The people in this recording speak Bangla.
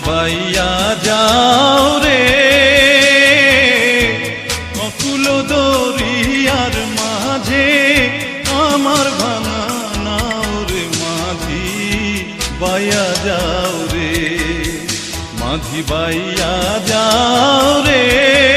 বাইয়া যাও রে অকুল দরিয়ার মাঝে আমার ভাঙা নাও রে মাঝি বাইয়া যাও রে মাঝি বাইয়া যাও রে।